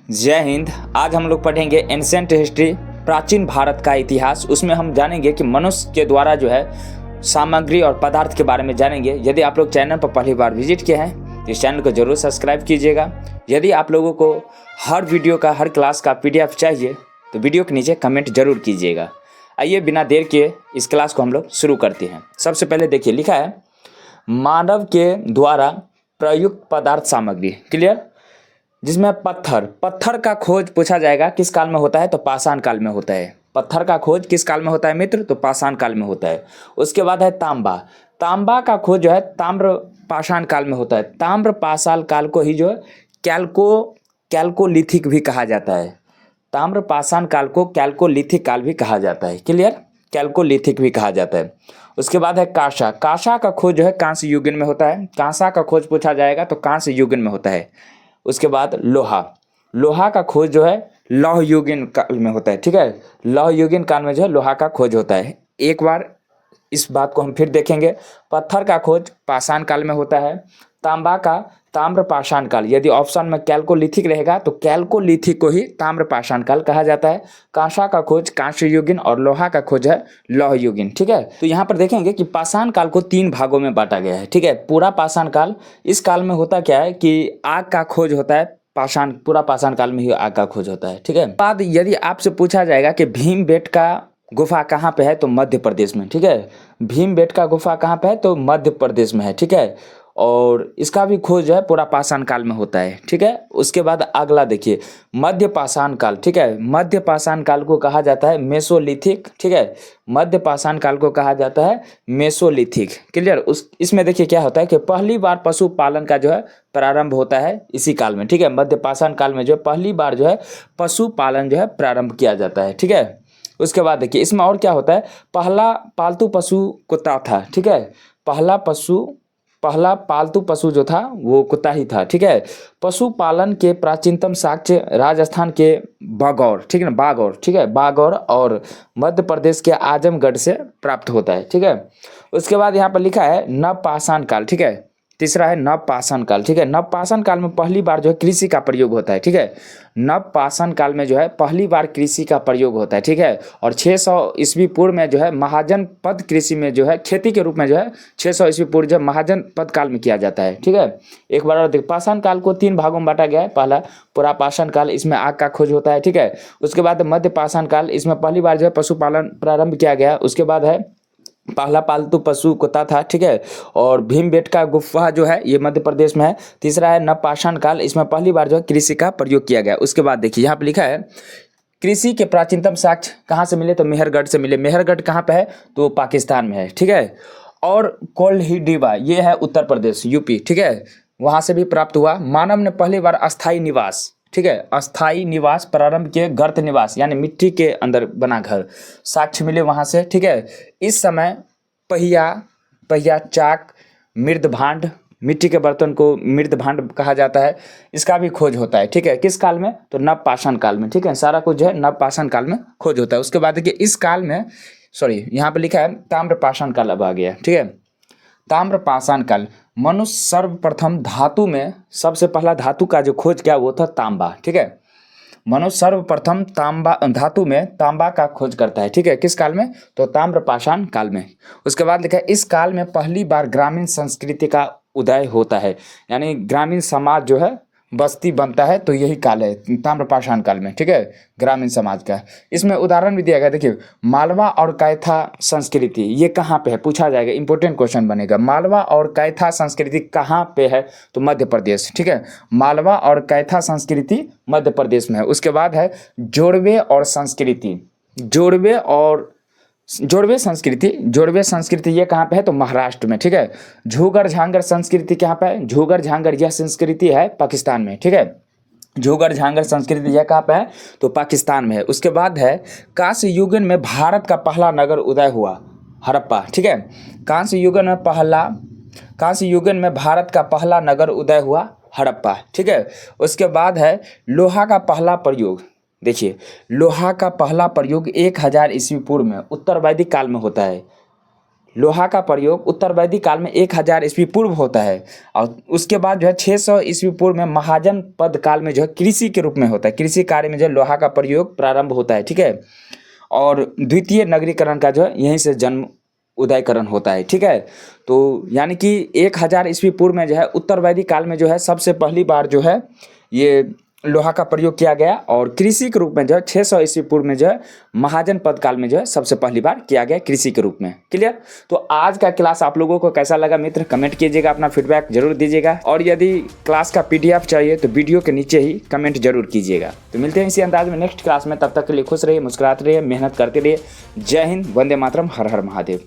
जय हिंद। आज हम लोग पढ़ेंगे एंशिएंट हिस्ट्री, प्राचीन भारत का इतिहास। उसमें हम जानेंगे कि मनुष्य के द्वारा जो है सामग्री और पदार्थ के बारे में जानेंगे। यदि आप लोग चैनल पर पहली बार विजिट किए हैं तो इस चैनल को जरूर सब्सक्राइब कीजिएगा। यदि आप लोगों को हर वीडियो का, हर क्लास का PDF चाहिए तो वीडियो के नीचे कमेंट जरूर कीजिएगा। आइए बिना देर किए इस क्लास को हम लोग शुरू करते हैं। सबसे पहले देखिए, लिखा है मानव के द्वारा प्रयुक्त पदार्थ सामग्री। क्लियर? जिसमें पत्थर का खोज पूछा जाएगा किस काल में होता है तो पाषाण काल में होता है। पत्थर का खोज किस काल में होता है मित्र? तो पाषाण काल में होता है। उसके बाद है तांबा का खोज जो है ताम्र पाषाण काल में होता है। ताम्र पाषाण काल को ही जो है कैल्कोलिथिक भी कहा जाता है। ताम्र पाषाण काल को कैल्कोलिथिक काल भी कहा जाता है। क्लियर? कैल्कोलिथिक भी कहा जाता है। उसके बाद है कांसा का खोज जो है कांस्य युगीन में होता है। कांसा का खोज पूछा जाएगा तो कांस्य युगीन में होता है। उसके बाद लोहा का खोज जो है लौह युगीन काल में होता है। ठीक है, लौह युगीन काल में जो है लोहा का खोज होता है। एक बार इस बात को हम फिर देखेंगे। पत्थर का खोज पाषाण काल में होता है। तांबा का ताम्र पाषाण काल, यदि ऑप्शन में कैल्कोलिथिक रहेगा तो कैल्कोलिथिक को ही ताम्र पाषाण काल कहा जाता है। कांसा का खोज कांस्य युगीन और लोहा का खोज है लौह युगीन। ठीक है, तो यहाँ पर देखेंगे कि पाषाण काल को 3 भागों में बांटा गया है। ठीक है, पूरा पाषाण काल, इस काल में होता क्या है कि आग का खोज होता है। पूरा पाषाण काल में ही आग का खोज होता है। ठीक है, बाद यदि आपसे पूछा जाएगा कि भीमबेटका गुफा कहाँ पे है तो मध्य प्रदेश में। ठीक है, भीमबेटका गुफा कहाँ पे है तो मध्य प्रदेश में है। ठीक है, और इसका भी खोज जो है पूरा पाषाण काल में होता है। ठीक है, उसके बाद अगला देखिए मध्य पाषाण काल। ठीक है, मध्य पाषाण काल को कहा जाता है मेसोलिथिक। ठीक है, मध्य पाषाण काल को कहा जाता है मेसोलिथिक। क्लियर? इसमें देखिए क्या होता है कि पहली बार पशु पालन का जो है प्रारंभ होता है इसी काल में। ठीक है, मध्य पाषाण काल में जो है पहली बार जो है पशु पालन जो है प्रारंभ किया जाता है। ठीक है, उसके बाद देखिए इसमें और क्या होता है, पहला पालतू पशु कुत्ता था। ठीक है, पहला पालतू पशु जो था वो कुत्ता ही था। ठीक है, पशुपालन के प्राचीनतम साक्ष्य राजस्थान के बागौर, ठीक है ना, बागौर, ठीक है, बागौर और मध्य प्रदेश के आजमगढ़ से प्राप्त होता है। ठीक है, उसके बाद यहाँ पर लिखा है नवपाषाण काल। ठीक है, तीसरा है नवपाषाण काल। ठीक है, नवपाषाण काल में पहली बार जो है कृषि का प्रयोग होता है। ठीक है, नवपाषाण काल में जो है पहली बार कृषि का प्रयोग होता है। ठीक है, और 600 ईस्वी पूर्व में जो है महाजन पद कृषि में जो है खेती के रूप में जो है 600 ईस्वी पूर्व जो महाजन पद काल में किया जाता है। ठीक है, एक बार और देख, पाषाण काल को 3 भागों में बांटा गया है। पहला पूरा पाषाण काल, इसमें आग का खोज होता है। ठीक है, उसके बाद मध्य पाषाण काल, इसमें पहली बार जो है पशुपालन प्रारंभ किया गया। उसके बाद है पहला पालतू पशु कुत्ता था। ठीक है, और भीमबेटका गुफा जो है ये मध्य प्रदेश में है। तीसरा है नवपाषाण काल, इसमें पहली बार जो है कृषि का प्रयोग किया गया। उसके बाद देखिए यहाँ पे लिखा है कृषि के प्राचीनतम साक्ष्य कहाँ से मिले तो मेहरगढ़ से मिले। मेहरगढ़ कहाँ पे है तो पाकिस्तान में है। ठीक है, और कोल्हिडीबा ये है उत्तर प्रदेश, UP। ठीक है, वहाँ से भी प्राप्त हुआ। मानव ने पहली बार अस्थायी निवास, ठीक है, अस्थाई निवास प्रारंभ किए, गर्त निवास यानी मिट्टी के अंदर बना घर, साक्ष्य मिले वहां से। ठीक है, इस समय पहिया चाक, मृदभांड, मिट्टी के बर्तन को मृदभांड कहा जाता है, इसका भी खोज होता है। ठीक है, किस काल में तो नवपाषाण काल में। ठीक है, सारा कुछ जो है नवपाषाण काल में खोज होता है। उसके बाद देखिए इस काल में, यहाँ पे लिखा है ताम्रपाषाण काल अब आ गया। ठीक है, ताम्रपाषाण काल, मनुष्य सर्वप्रथम धातु में सबसे पहला धातु का जो खोज किया वो था तांबा। ठीक है, मनुष्य सर्वप्रथम धातु में तांबा का खोज करता है। ठीक है, किस काल में तो ताम्रपाषाण काल में। उसके बाद लिखा है इस काल में पहली बार ग्रामीण संस्कृति का उदय होता है, यानी ग्रामीण समाज जो है बस्ती बनता है, तो यही काल है ताम्रपाषाण काल में। ठीक है, ग्रामीण समाज का। इसमें उदाहरण भी दिया गया, देखिए मालवा और कैथा संस्कृति ये कहाँ पे है पूछा जाएगा, इंपॉर्टेंट क्वेश्चन बनेगा। मालवा और कैथा संस्कृति कहाँ पे है तो मध्य प्रदेश। ठीक है, मालवा और कैथा संस्कृति मध्य प्रदेश में है। उसके बाद है जोड़वे संस्कृति ये कहाँ पे है तो महाराष्ट्र में। ठीक है, झूगर झांगर संस्कृति कहाँ पे है, झूगर झांगर यह संस्कृति है पाकिस्तान में। ठीक है, झूगर झांगर संस्कृति यह कहाँ पे है तो पाकिस्तान में है। उसके बाद है कांस्य युगन में भारत का पहला नगर उदय हुआ, हड़प्पा। ठीक है, कांस्य युगन में भारत का पहला नगर उदय हुआ, हड़प्पा। ठीक है, उसके बाद है लोहा का पहला प्रयोग। देखिए लोहा का पहला प्रयोग 1000 ईस्वी पूर्व में उत्तर वैदिक काल में होता है। लोहा का प्रयोग उत्तर वैदिक काल में 1000 ईस्वी पूर्व होता है और उसके बाद जो है 600 ईस्वी पूर्व में महाजन पद काल में जो है कृषि के रूप में होता है। कृषि कार्य में जो है लोहा का प्रयोग प्रारंभ होता है, ठीक है। और द्वितीय नगरीकरण का जो है यहीं से जन्म उदयकरण होता है, ठीक है। तो यानी कि 1000 ईस्वी पूर्व में जो है उत्तर वैदिक काल में जो है सबसे पहली बार जो है ये लोहा का प्रयोग किया गया और कृषि के रूप में जो है 600 ईस्वी पूर्व में जो है महाजन पद काल में जो है सबसे पहली बार किया गया कृषि के रूप में। क्लियर। तो आज का क्लास आप लोगों को कैसा लगा मित्र, कमेंट कीजिएगा, अपना फीडबैक जरूर दीजिएगा और यदि क्लास का PDF चाहिए तो वीडियो के नीचे ही कमेंट जरूर कीजिएगा। तो मिलते हैं इसी अंदाज में नेक्स्ट क्लास में, तब तक के लिए खुश रहिए, मुस्कुराते रहिए, मेहनत करते रहिए। जय हिंद, वंदे मातरम, हर हर महादेव।